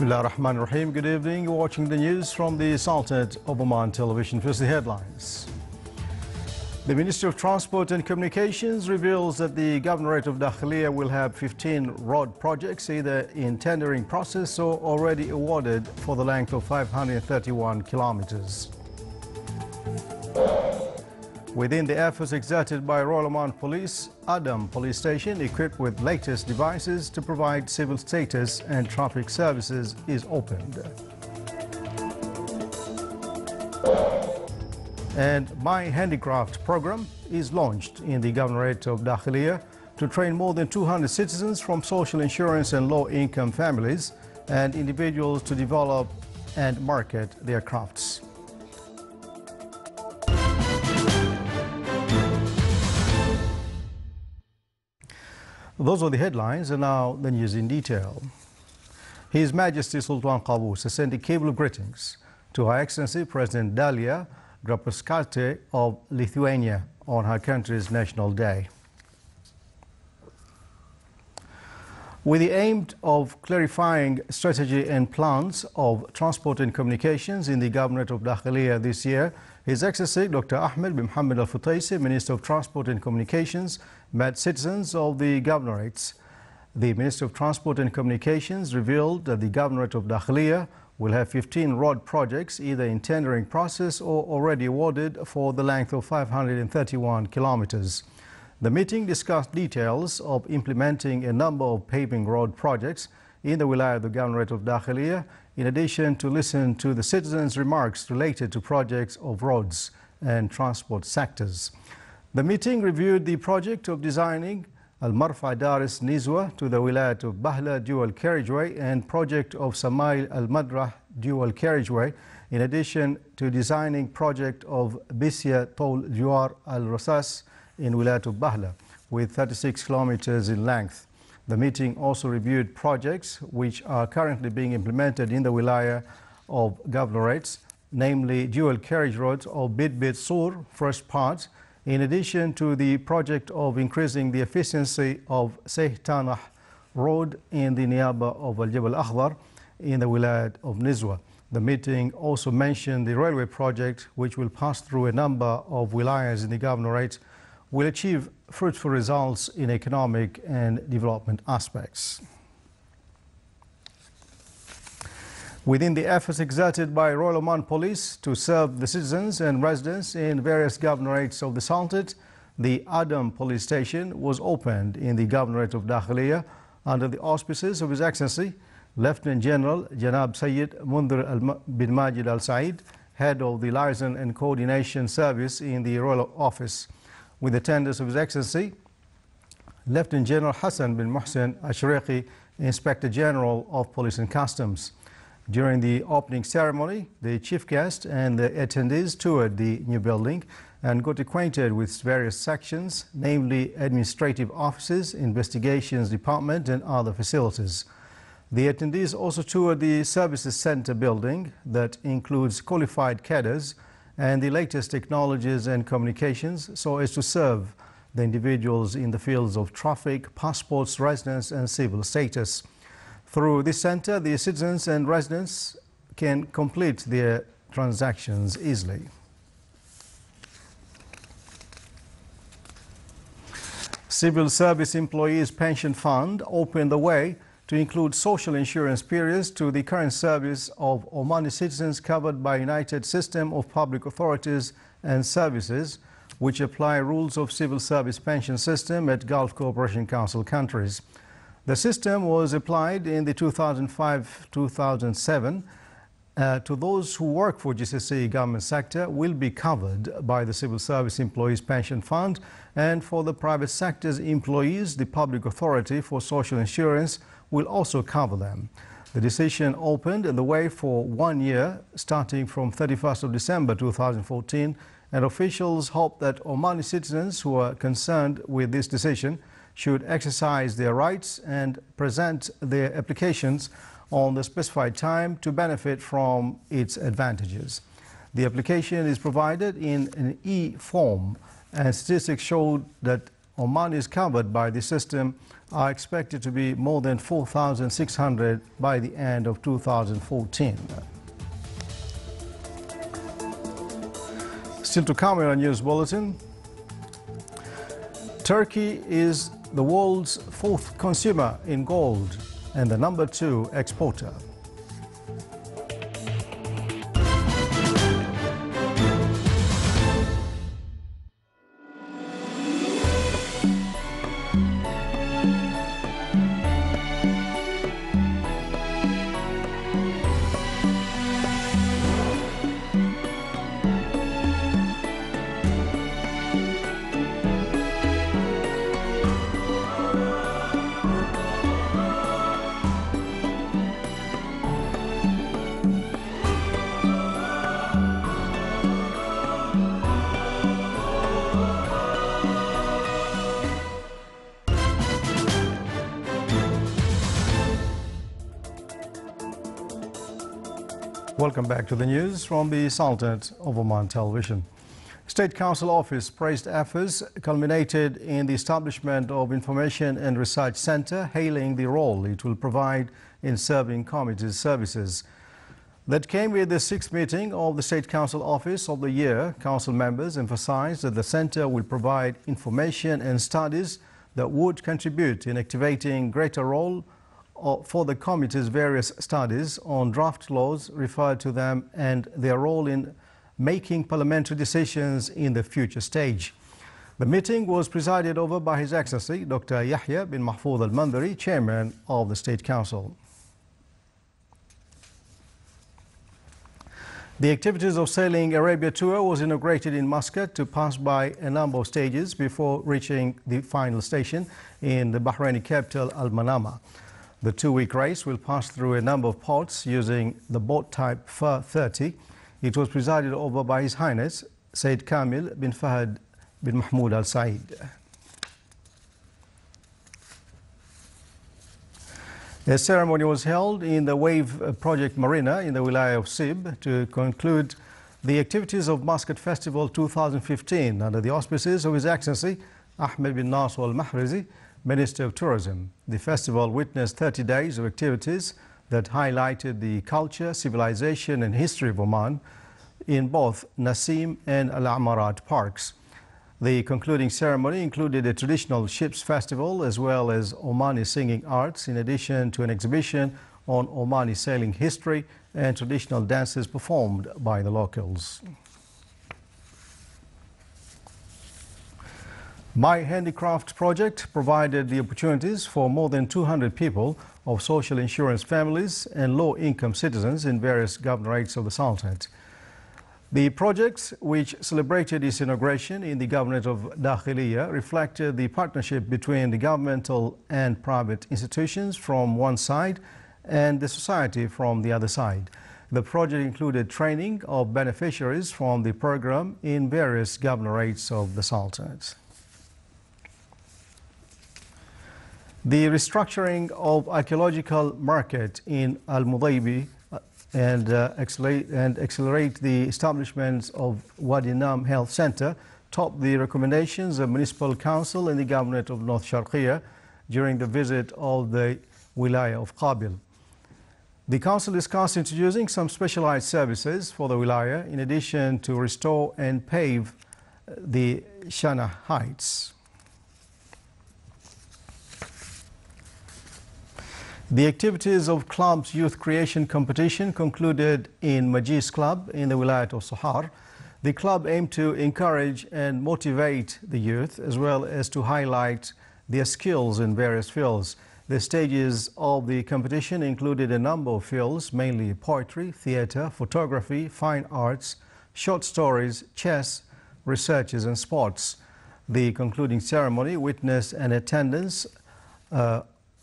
Bismillah ar-Rahman ar-Rahim. Good evening. You're watching the news from the Sultanate of Oman television. First, the headlines. The Ministry of Transport and Communications reveals that the Governorate of Dakhiliya will have 15 road projects either in tendering process or already awarded for the length of 531 kilometers. Within the efforts exerted by Royal Oman Police, Adam Police Station, equipped with latest devices to provide civil status and traffic services, is opened. And My Handicraft program is launched in the Governorate of Dakhiliya to train more than 200 citizens from social insurance and low-income families and individuals to develop and market their crafts. Those are the headlines, and now the news in detail. His Majesty Sultan Qaboos has sent a cable of greetings to Her Excellency President Dalia Grybauskaitė of Lithuania on her country's National Day. With the aim of clarifying strategy and plans of transport and communications in the Governorate of Dakhiliya this year, His Excellency Dr. Ahmed bin Mohammed Al-Futaisi, Minister of Transport and Communications, met citizens of the governorates. The Minister of Transport and Communications revealed that the Governorate of Dakhiliya will have 15 road projects either in tendering process or already awarded for the length of 531 kilometers. The meeting discussed details of implementing a number of paving road projects in the Wilayah of the Governorate of Dakhiliya, in addition to listen to the citizens' remarks related to projects of roads and transport sectors. The meeting reviewed the project of designing Al-Marfa Daris Nizwa to the Wilayah of Bahla dual carriageway and project of Samail Al-Madrah dual carriageway, in addition to designing project of Bisya Tol Juar Al-Rasas in Wilayah of Bahla with 36 kilometers in length. The meeting also reviewed projects which are currently being implemented in the Wilayah of Governorates, namely dual carriage roads of Bid Sur, first part, in addition to the project of increasing the efficiency of Seh Tanah Road in the Niaba of Al-Jabal Akhdar in the Wilayah of Nizwa. The meeting also mentioned the railway project, which will pass through a number of wilayas in the Governorate, will achieve fruitful results in economic and development aspects. Within the efforts exerted by Royal Oman Police to serve the citizens and residents in various governorates of the Sultanate, the Adam Police Station was opened in the Governorate of Dakhiliya under the auspices of His Excellency Lieutenant General Janab Sayyid Mundhir bin Majid Al Said, Head of the Liaison and Coordination Service in the Royal Office, with the attendance of His Excellency Lieutenant General Hassan bin Mohsen Ashriqi, Inspector General of Police and Customs. During the opening ceremony, the chief guest and the attendees toured the new building and got acquainted with various sections, namely administrative offices, investigations department and other facilities. The attendees also toured the services center building that includes qualified cadres and the latest technologies and communications so as to serve the individuals in the fields of traffic, passports, residence and civil status. Through this center, the citizens and residents can complete their transactions easily. Civil Service Employees Pension Fund opened the way to include social insurance periods to the current service of Omani citizens covered by United System of Public Authorities and Services, which apply rules of civil service pension system at Gulf Cooperation Council countries. The system was applied in the 2005-2007 to those who work for GCC government sector will be covered by the Civil Service Employees Pension Fund, and for the private sector's employees, the Public Authority for Social Insurance will also cover them. The decision opened the way for 1 year starting from 31st of December 2014, and officials hope that Omani citizens who are concerned with this decision should exercise their rights and present their applications on the specified time to benefit from its advantages. The application is provided in an e-form, and statistics showed that Omanis covered by the system are expected to be more than 4,600 by the end of 2014. Still to come in our news bulletin, Turkey is the world's fourth consumer in gold and the number 2 exporter. Welcome back to the news from the Sultanate of Oman Television. State Council Office praised efforts culminated in the establishment of Information and Research Center, hailing the role it will provide in serving communities' services. That came with the 6th meeting of the State Council Office of the year. Council members emphasized that the center will provide information and studies that would contribute in activating greater role for the committee's various studies on draft laws referred to them and their role in making parliamentary decisions in the future stage. The meeting was presided over by His Excellency Dr. Yahya bin Mahfouz al-Mandari, Chairman of the State Council. The activities of Sailing Arabia tour was inaugurated in Muscat to pass by a number of stages before reaching the final station in the Bahraini capital Al-Manama. The 2-week race will pass through a number of ports using the boat type Fur 30. It was presided over by His Highness Sayyid Kamil bin Fahad bin Mahmoud Al Said. A ceremony was held in the Wave Project Marina in the Wilaya of Sib to conclude the activities of Muscat Festival 2015 under the auspices of His Excellency Ahmed bin Nasser Al Mahrizi, Minister of Tourism. The festival witnessed 30 days of activities that highlighted the culture, civilization and history of Oman in both Nasim and Al Amarat parks. The concluding ceremony included a traditional ships festival as well as Omani singing arts, in addition to an exhibition on Omani sailing history and traditional dances performed by the locals. My Handicraft project provided the opportunities for more than 200 people of social insurance families and low-income citizens in various governorates of the Sultanate. The project, which celebrated its inauguration in the Governorate of Dakhiliya, reflected the partnership between the governmental and private institutions from one side and the society from the other side. The project included training of beneficiaries from the program in various governorates of the Sultanate. The restructuring of archaeological market in Al-Mudaybi and accelerate the establishment of Wadi Nam Health Center topped the recommendations of Municipal Council and the Governorate of North Sharqiya during the visit of the Wilaya of Qabil. The Council discussed introducing some specialized services for the Wilaya in addition to restore and pave the Shana Heights. The activities of Club's Youth Creation Competition concluded in Majis Club in the Wilayat of Sohar. The club aimed to encourage and motivate the youth as well as to highlight their skills in various fields. The stages of the competition included a number of fields, mainly poetry, theatre, photography, fine arts, short stories, chess, researches and sports. The concluding ceremony witnessed an attendance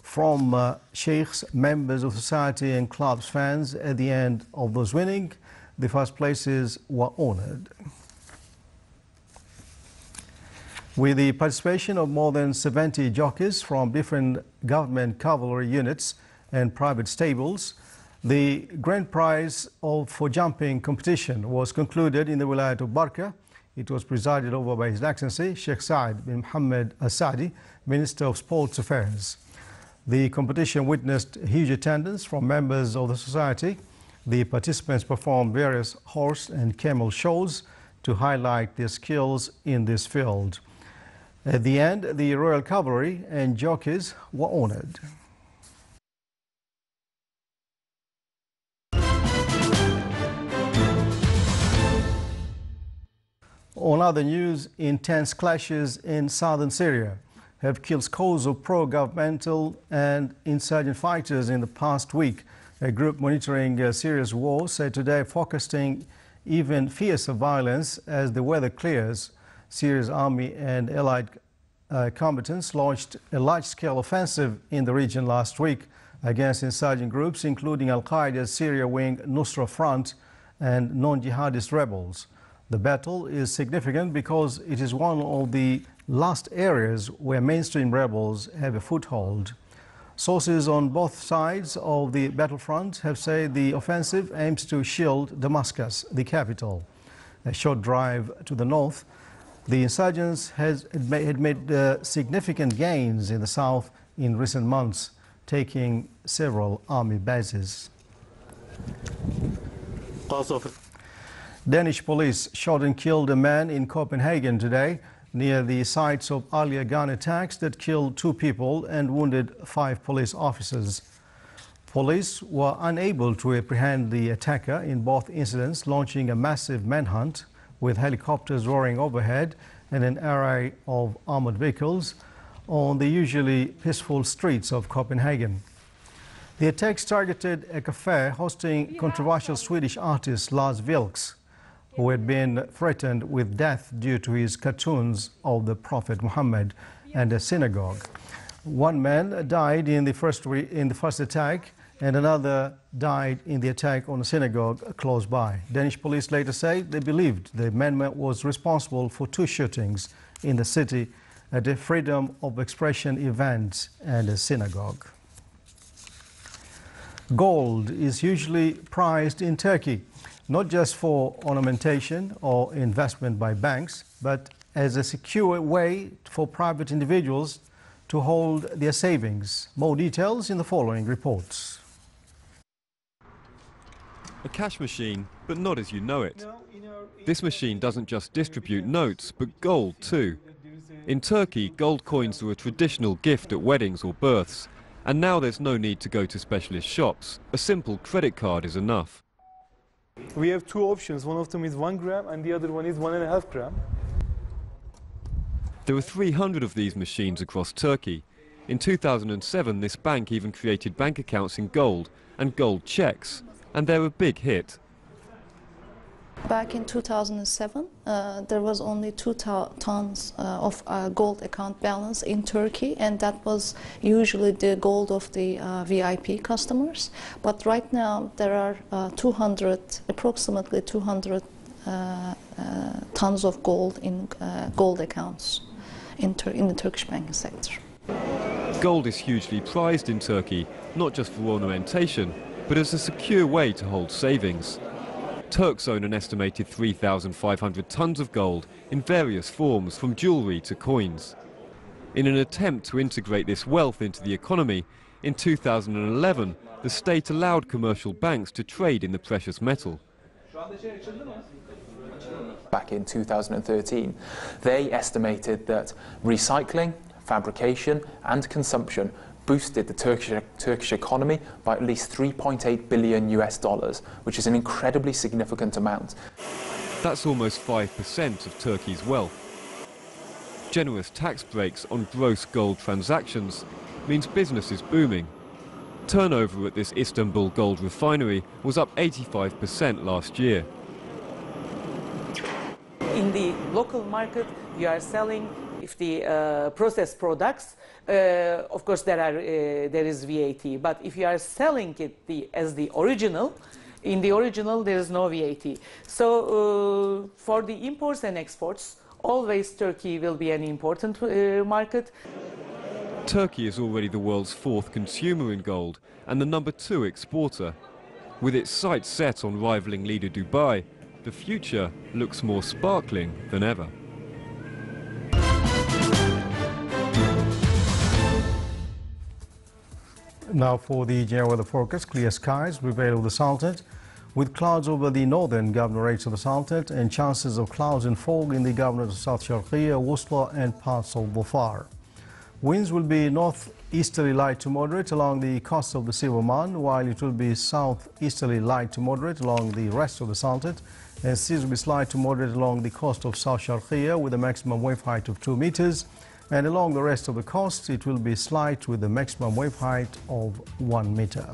from sheikhs, members of society and clubs fans. At the end of those winning, the first places were honored. With the participation of more than 70 jockeys from different government cavalry units and private stables, the grand prize for jumping competition was concluded in the Wilayat of Barka It was presided over by His Excellency Sheikh Saad bin Mohammed Al Saadi, Minister of Sports Affairs. The competition witnessed huge attendance from members of the society. The participants performed various horse and camel shows to highlight their skills in this field. At the end, the royal cavalry and jockeys were honored. On other news, intense clashes in southern Syria have killed scores of pro-governmental and insurgent fighters in the past week. A group monitoring Syria's war said today forecasting even fiercer violence as the weather clears. Syria's army and allied combatants launched a large-scale offensive in the region last week against insurgent groups, including Al-Qaeda's Syria wing Nusra Front and non-jihadist rebels. The battle is significant because it is one of the last areas where mainstream rebels have a foothold. Sources on both sides of the battlefront have said the offensive aims to shield Damascus, the capital. A short drive to the north, the insurgents had made significant gains in the south in recent months, taking several army bases. Danish police shot and killed a man in Copenhagen today near the sites of earlier gun attacks that killed 2 people and wounded 5 police officers. Police were unable to apprehend the attacker in both incidents, launching a massive manhunt with helicopters roaring overhead and an array of armored vehicles on the usually peaceful streets of Copenhagen. The attacks targeted a cafe hosting controversial Swedish artist Lars Vilks, who had been threatened with death due to his cartoons of the Prophet Muhammad, and a synagogue. 1 man died in the first attack, and another died in the attack on a synagogue close by. Danish police later said they believed the man was responsible for 2 shootings in the city at a freedom of expression event and a synagogue. Gold is hugely prized in Turkey, not just for ornamentation or investment by banks, but as a secure way for private individuals to hold their savings. More details in the following reports. A cash machine, but not as you know it. This machine doesn't just distribute notes, but gold too. In Turkey, gold coins are a traditional gift at weddings or births, and now there's no need to go to specialist shops. A simple credit card is enough. We have 2 options. One of them is 1 gram and the other one is 1.5 gram. There are 300 of these machines across Turkey. In 2007, this bank even created bank accounts in gold and gold checks, and they're a big hit. Back in 2007, there was only 2 tons of gold account balance in Turkey, and that was usually the gold of the VIP customers. But right now, there are approximately 200 tons of gold in gold accounts in the Turkish banking sector. Gold is hugely prized in Turkey, not just for ornamentation, but as a secure way to hold savings. Turks own an estimated 3,500 tons of gold in various forms, from jewellery to coins. In an attempt to integrate this wealth into the economy, in 2011, the state allowed commercial banks to trade in the precious metal. Back in 2013, they estimated that recycling, fabrication and consumption boosted the Turkish economy by at least $3.8 billion, which is an incredibly significant amount. That's almost 5% of Turkey's wealth. Generous tax breaks on gross gold transactions means business is booming. Turnover at this Istanbul gold refinery was up 85% last year. In the local market, we are selling the processed products. Of course, there is VAT. But if you are selling it as the original, in the original there is no VAT. So for the imports and exports, always Turkey will be an important market. Turkey is already the world's 4th consumer in gold and the #2 exporter. With its sights set on rivaling leader Dubai, the future looks more sparkling than ever. Now for the general weather forecast, clear skies prevail over the Sultanate, with clouds over the northern governorates of the Sultanate and chances of clouds and fog in the governorate of South Sharqiya, Wusla and parts of Dhofar. Winds will be northeasterly light to moderate along the coast of the Sea of Oman, while it will be southeasterly light to moderate along the rest of the Sultanate, and seas will be slight to moderate along the coast of South Sharqiya with a maximum wave height of 2 meters. And along the rest of the coast, it will be slight with a maximum wave height of 1 meter.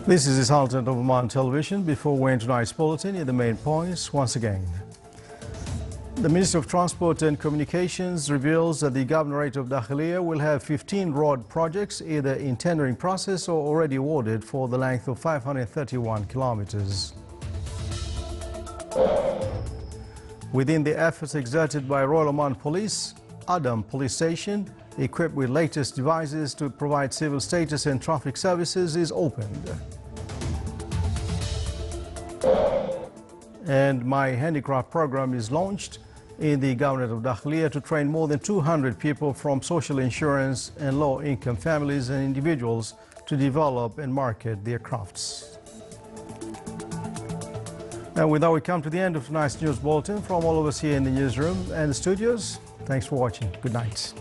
This is the Sultanate of Oman Television. Before we end tonight's bulletin, here are the main points once again. The Minister of Transport and Communications reveals that the Governorate of Dakhiliya will have 15 road projects either in tendering process or already awarded for the length of 531 kilometers. Within the efforts exerted by Royal Oman Police, Adam Police Station, equipped with latest devices to provide civil status and traffic services, is opened. And My Handicraft program is launched in the Governorate of Dakhiliya to train more than 200 people from social insurance and low-income families and individuals to develop and market their crafts. And with that, we come to the end of tonight's news bulletin. From all of us here in the newsroom and the studios, thanks for watching. Good night.